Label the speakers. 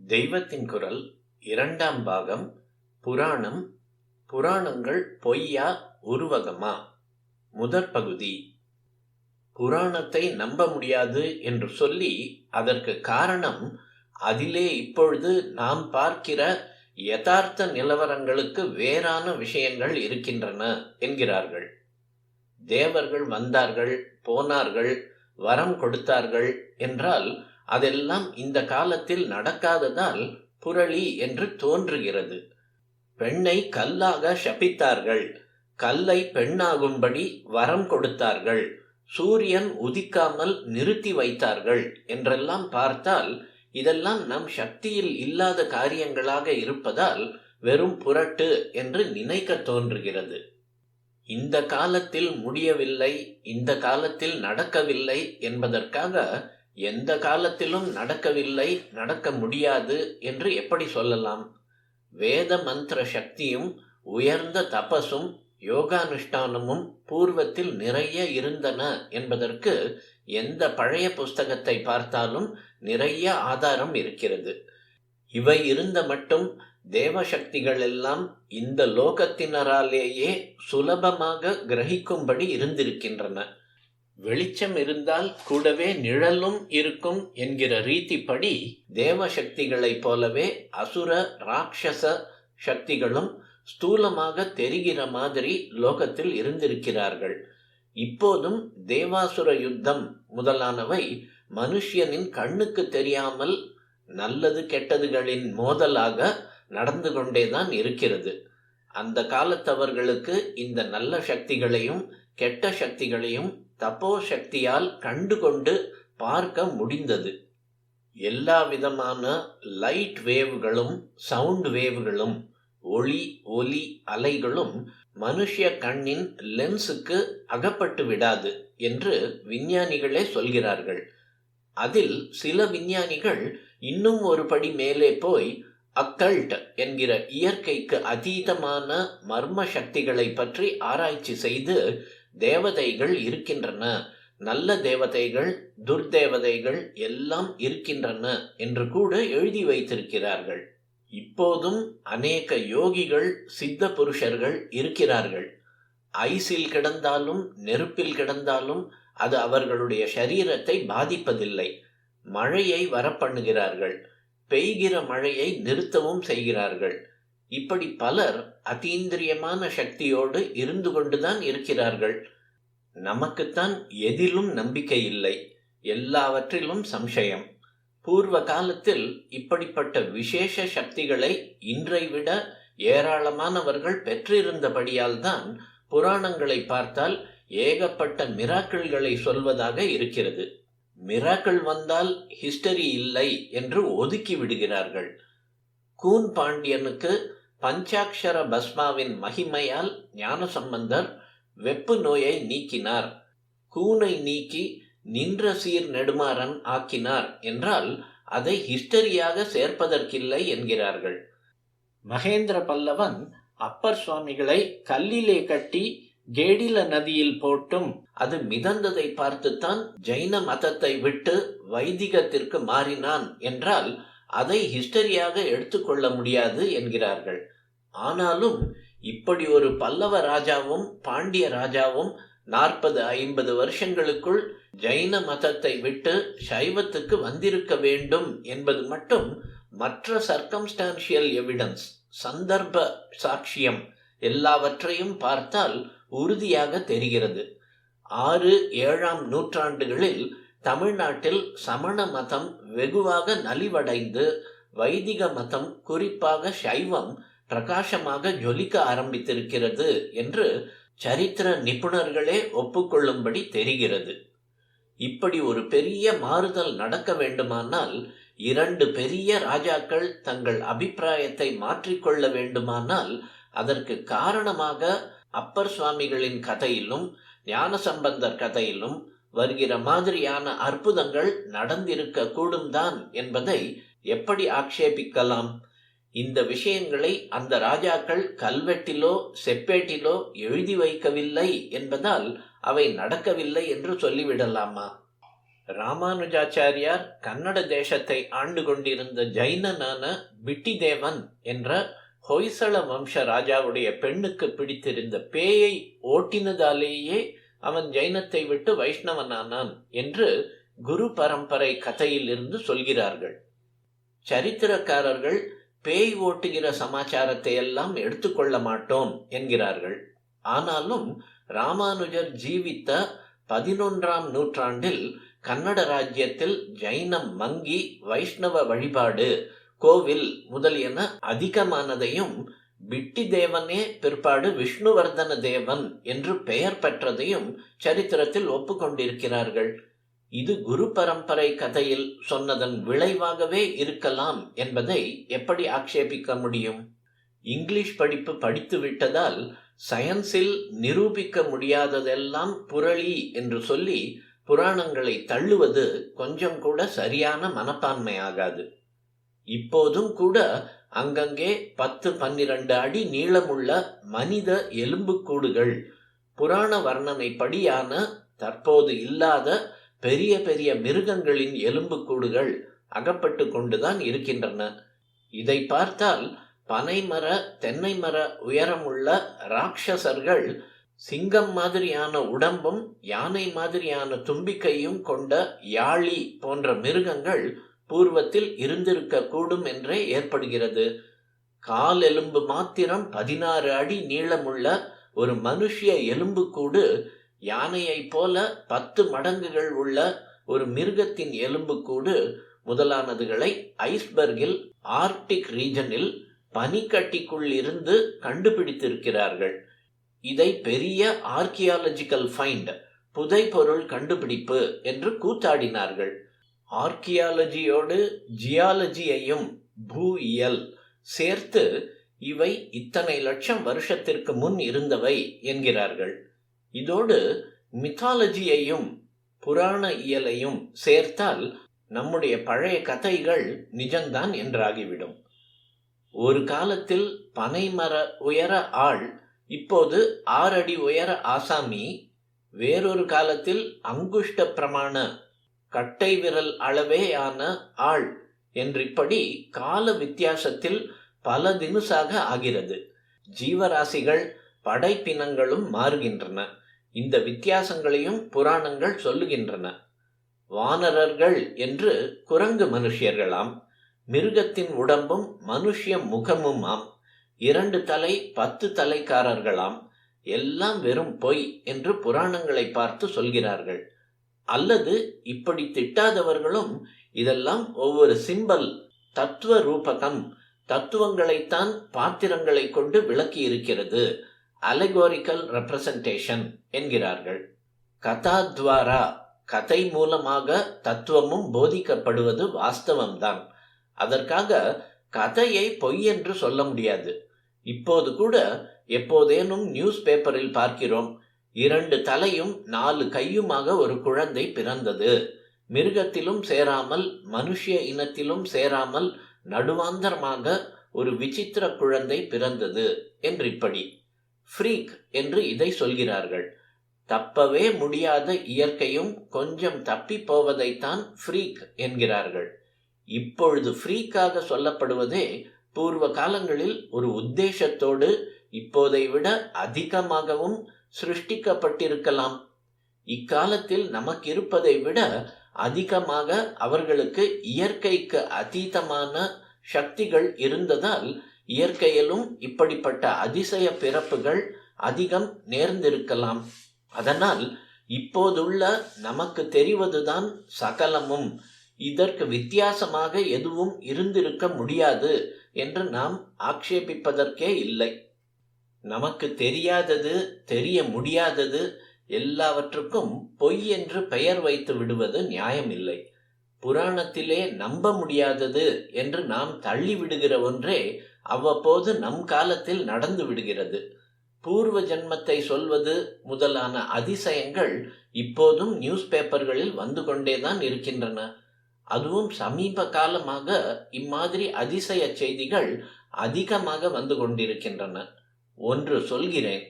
Speaker 1: தெய்வத்தின் குரல் இரண்டாம் பாகம். புராணம். புராணங்கள் பொய்யா உருவகமா? முதற் பகுதி. புராணத்தை நம்ப முடியாது என்று சொல்லி அதற்கு காரணம் அதிலே இப்பொழுது நாம் பார்க்கிற யதார்த்த நிலவரங்களுக்கு வேறான விஷயங்கள் இருக்கின்றன என்கிறார்கள். தேவர்கள் வந்தார்கள், போனார்கள், வரம் கொடுத்தார்கள் என்றால் அதெல்லாம் இந்த காலத்தில் நடக்காததால் புரளி என்று தோன்றுகிறது. பெண்ணை கல்லாக சபித்தார்கள், கல்லை பெண்ணாகும்படி வரம் கொடுத்தார்கள், சூரியன் உதிக்காமல் நிறுத்தி வைத்தார்கள் என்றெல்லாம் பார்த்தால் இதெல்லாம் நம் சக்தியில் இல்லாத காரியங்களாக இருப்பதால் வெறும் புரட்டு என்று நினைக்க தோன்றுகிறது. இந்த காலத்தில் முடியவில்லை, இந்த காலத்தில் நடக்கவில்லை என்பதற்காக எந்த காலத்திலும் நடக்கவில்லை, நடக்க முடியாது என்று எப்படி சொல்லலாம்? வேத மந்திர சக்தியும் உயர்ந்த தபசும் யோகானுஷ்டானமும் பூர்வத்தில் நிறைய இருந்தன என்பதற்கு எந்த பழைய புஸ்தகத்தை பார்த்தாலும் நிறைய ஆதாரம் இருக்கிறது. இவை இருந்த மட்டும் தேவசக்திகள் எல்லாம் இந்த லோகத்தினராலேயே சுலபமாக கிரகிக்கும்படி இருந்திருக்கின்றன. வெளிச்சம் இருந்தால் கூடவே நிழலும் இருக்கும் என்கிற ரீதிப்படி தேவசக்திகளைப் போலவே அசுர ராட்சச சக்திகளும் ஸ்தூலமாக தெரிகிற மாதிரி லோகத்தில் இருந்திருக்கிறார்கள். இப்போதும் தேவாசுர யுத்தம் முதலானவை மனுஷனின் கண்ணுக்கு தெரியாமல் நல்லது கெட்டதுகளின் மோதலாக நடந்து கொண்டேதான் இருக்கிறது. அந்த காலத்தவர்களுக்கு இந்த நல்ல சக்திகளையும் கெட்ட சக்திகளையும் தப்போ சக்தியால் கண்டுகொண்டு பார்க்க முடிந்தது. எல்லா விதமான லைட் வேவ்களும் சவுண்ட் வேவ்களும் ஒளி ஒலி அலைகளும் மனுஷ கண்ணின் லென்ஸுக்கு அகப்பட்டு விடாது என்று விஞ்ஞானிகளே சொல்கிறார்கள். அதில் சில விஞ்ஞானிகள் இன்னும் ஒரு படி மேலே போய் அக்கல்ட் என்கிற இயற்கைக்கு அதீதமான மர்ம சக்திகளை பற்றி ஆராய்ச்சி செய்து தேவதைகள் இருக்கின்றன, நல்ல தேவதைகள் துர்தேவதைகள் எல்லாம் இருக்கின்றன என்று கூட எழுதி வைத்திருக்கிறார்கள். இப்போதும் அநேக யோகிகள் சித்த புருஷர்கள் இருக்கிறார்கள். ஐஸில் கிடந்தாலும் நெருப்பில் கிடந்தாலும் அது அவர்களுடைய சரீரத்தை பாதிப்பதில்லை. மழையை வரப்பண்ணுகிறார்கள், பெய்கிற மழையை நிறுத்தவும் செய்கிறார்கள். இப்படி பலர் அதீந்திரியமான சக்தியோடு இருந்து கொண்டுதான் இருக்கிறார்கள். நமக்குத்தான் எதிலும் நம்பிக்கை இல்லை, எல்லாவற்றிலும் சம்சயம். பூர்வ காலத்தில் இப்படிப்பட்ட விசேஷ சக்திகளை இன்றை விட ஏராளமானவர்கள் பெற்றிருந்தபடியால் தான் புராணங்களை பார்த்தால் ஏகப்பட்ட மிராக்கிள்களை சொல்வதாக இருக்கிறது. மிராக்கிள் வந்தால் ஹிஸ்டரி இல்லை என்று ஒதுக்கி விடுகிறார்கள். கூன் பாண்டியனுக்கு பஞ்சாட்சர பஸ்மாவின் மகிமையால் ஞானசம்பந்தர் வெப்பு நோயை நீக்கினார், கூனை நீக்கி நின்ற சீர் நெடுமாறன் ஆக்கினார் என்றால் அதை ஹிஸ்டரியாக சேர்ப்பதற்கில்லை என்கிறார்கள். மகேந்திர பல்லவன் அப்பர் சுவாமிகளை கல்லிலே கட்டி கேடில நதியில் போட்டும் அது மிதந்ததை பார்த்துத்தான் ஜைன மதத்தை விட்டு வைதிகத்திற்கு மாறினான் என்றால் அதை ஹிஸ்டரியாக எடுத்துக்கொள்ள முடியாது என்கிறார்கள். ஆனாலும் இப்படி ஒரு பல்லவ ராஜாவும் பாண்டிய ராஜாவும் 40-50 வருஷங்களுக்குள் ஜைன மதத்தை விட்டு சைவத்துக்கு வந்திருக்க வேண்டும் என்பது மட்டும் மற்ற சர்க்கம்ஸ்டான்ஷியல் எவிடன்ஸ், சந்தர்ப்ப சாட்சியம் எல்லாவற்றையும் பார்த்தால் உறுதியாக தெரிகிறது. 6-7ஆம் நூற்றாண்டுகளில் தமிழ்நாட்டில் சமண மதம் வெகுவாக நலிவடைந்து வைதிக மதம், குறிப்பாக சைவம் பிரகாசமாக ஜொலிக்க ஆரம்பித்திருக்கிறது என்று சரித்திர நிபுணர்களே ஒப்புக்கொள்ளும்படி தெரிகிறது. இப்படி ஒரு பெரிய மாறுதல் நடக்க வேண்டுமானால் 2 பெரிய ராஜாக்கள் தங்கள் அபிப்பிராயத்தை மாற்றிக்கொள்ள வேண்டுமானால் அதற்கு காரணமாக அப்பர் சுவாமிகளின் கதையிலும் ஞானசம்பந்தர் கதையிலும் வருகிற மாதிரியான அற்புதங்கள் நடந்திருக்க கூடும் தான் என்பதை எப்படி ஆக்ஷேபிக்கலாம்? இந்த விஷயங்களை அந்த ராஜாக்கள் கல்வெட்டிலோ செப்பேட்டிலோ எழுதி வைக்கவில்லை என்பதால் அவை நடக்கவில்லை என்று சொல்லிவிடலாமா? ராமானுஜாச்சாரியார் கன்னட தேசத்தை ஆண்டு கொண்டிருந்த ஜைனனான பிட்டிதேவன் என்ற ஹொய்சள வம்ச ராஜாவுடைய பெண்ணுக்கு பிடித்திருந்த பேயை ஓட்டினதாலேயே அவன் ஜைனத்தை விட்டு வைஷ்ணவனானான் என்று குரு பரம்பரை கதையில் இருந்து சொல்கிறார்கள். சரித்திரக்காரர்கள் பேய் ஓட்டுகிற சமாச்சாரத்தை எல்லாம் எடுத்துக்கொள்ள மாட்டோம் என்கிறார்கள். ஆனாலும் ராமானுஜர் ஜீவித்த 11ஆம் நூற்றாண்டில் கன்னட ராஜ்யத்தில் ஜைனம் மங்கி வைஷ்ணவ வழிபாடு, கோவில் முதலியன அதிகமானதையும் பிட்டி தேவனே பிற்பாடு விஷ்ணுவர்தன தேவன் என்று பெயர் பெற்றதையும் சரித்திரத்தில் ஒப்புக்கொண்டிருக்கிறார்கள். இது குரு பரம்பரை கதையில் சொன்னதன் விளைவாகவே இருக்கலாம் என்பதை எப்படி ஆக்ஷேபிக்க முடியும்? இங்கிலீஷ் படிப்பு படித்து விட்டதால் சயின்ஸில் நிரூபிக்க முடியாததெல்லாம் புரளி என்று சொல்லி புராணங்களை தள்ளுவது கொஞ்சம் கூட சரியான மனப்பான்மையாகாது. இப்போதும் கூட அங்கங்கே 10-12 அடி நீளமுள்ள மனித எலும்புக்கூடுகள், புராண வர்ணனை படியான தற்போது இல்லாத பெரிய பெரிய மிருகங்களின் எலும்புக்கூடுகள் அகப்பட்டு கொண்டுதான் இருக்கின்றன. இதை பார்த்தால் பனைமர தென்னை மர உயரமுள்ள ராட்சசர்கள் சிங்கம் மாதிரியான உடம்பும் யானை மாதிரியான தும்பிக்கையும் கொண்ட யாழி போன்ற மிருகங்கள் பூர்வத்தில் இருந்திருக்க கூடும் என்றே ஏற்படுகிறது. கால் எலும்பு மாத்திரம் 16 அடி நீளமுள்ள ஒரு மனுஷிய எலும்புக்கூடு யானையை போல 10 மடங்குகள் உள்ள ஒரு மிருகத்தின் எலும்புக்கூடு முதலானதுகளை ஐஸ்பர்கில் ஆர்டிக் ரீஜனில் பனிக்கட்டிக்குள் இருந்து கண்டுபிடித்திருக்கிறார்கள். இதை பெரிய ஆர்கியாலஜிக்கல் ஃபைண்ட், புதைபொருள் கண்டுபிடிப்பு என்று கூத்தாடினார்கள். ஆர்கியாலஜியோடு ஜியாலஜியையும் பூஇயல் சேர்த்து இவை இத்தனை லட்சம் வருஷத்திற்கு முன் இருந்தவை என்கிறார்கள். இதோடு மித்தாலஜியையும் புராண இயலையும் சேர்த்தால் நம்முடைய பழைய கதைகள் நிஜம்தான் என்றாகிவிடும். ஒரு காலத்தில் பனைமர உயர ஆள் இப்போது 6 அடி உயர ஆசாமி, வேறொரு காலத்தில் அங்குஷ்ட பிரமாண கட்டை விரல் அளவேயான ஆள் என்றிப்படி கால வித்தியாசத்தில் பல தினுசாக ஆகிறது. ஜீவராசிகள் படைப்பினங்களும் மாறுகின்றன. இந்த வித்தியாசங்களையும் புராணங்கள் சொல்லுகின்றன. வானரர்கள் என்று குரங்கு மனுஷியர்களாம், மிருகத்தின் உடம்பும் மனுஷ்ய முகமுமாம், 2 தலை 10 தலைக்காரர்களாம். எல்லாம் வெறும் பொய் என்று புராணங்களை பார்த்து சொல்கிறார்கள். அல்லது இப்படி திட்டாதவர்களும் இதெல்லாம் ஒவ்வொரு சிம்பல், தத்துவ ரூபகம், தத்துவங்களைத்தான் பாத்திரங்களை கொண்டு விளக்கி இருக்கிறது, அலெகோரிக்கல் ரெப்ரசன்டேஷன் என்கிறார்கள். கதாத்வாரா, கதை மூலமாக தத்துவமும் போதிக்கப்படுவது வாஸ்தவம்தான். அதற்காக கதையை பொய் என்று சொல்ல முடியாது. இப்போது கூட எப்போதேனும் நியூஸ் பேப்பரில் பார்க்கிறோம், 2 தலையும் 4 கையுமாக ஒரு குழந்தை பிறந்தது, மிருகத்திலும் சேராமல் மனுஷிய இனத்திலும் சேராமல் நடுவாந்தரமாக ஒரு விசித்திர குழந்தை பிறந்தது என்றிப்படி. ஃப்ரீக் என்று இதை சொல்கிறார்கள். தப்பவே முடியாத இயற்கையும் கொஞ்சம் தப்பி போவதைத்தான் ஃப்ரீக் என்கிறார்கள். இப்பொழுது ஃப்ரீக்காக சொல்லப்படுவதே பூர்வ காலங்களில் ஒரு உத்தேசத்தோடு இப்போதை விட அதிகமாகவும் சிருஷ்டிக்கப்பட்டிருக்கலாம். இக்காலத்தில் நமக்கு இருப்பதை விட அதிகமாக அவர்களுக்கு இயற்கைக்கு அதீதமான சக்திகள் இருந்ததால் இயற்கையிலும் இப்படிப்பட்ட அதிசய பிறப்புகள் அதிகம் நேர்ந்திருக்கலாம். அதனால் இப்போதுள்ள நமக்கு தெரிவதுதான் சகலமும், இதற்கு வித்தியாசமாக எதுவும் இருந்திருக்க முடியாது என்று நாம் ஆக்ஷேபிப்பதற்கே இல்லை. நமக்கு தெரியாதது, தெரிய முடியாதது எல்லாவற்றுக்கும் பொய் என்று பெயர் வைத்து விடுவது நியாயமில்லை. புராணத்திலே நம்ப முடியாதது என்று நாம் தள்ளிவிடுகிற ஒன்றே அவ்வப்போது நம் காலத்தில் நடந்து விடுகிறது. பூர்வ ஜன்மத்தை சொல்வது முதலான அதிசயங்கள் இப்போதும் நியூஸ் பேப்பர்களில் வந்து கொண்டேதான் இருக்கின்றன. அதுவும் சமீப காலமாக இம்மாதிரி அதிசய செய்திகள் அதிகமாக வந்து கொண்டிருக்கின்றன. ஒன்று சொல்கிறேன்,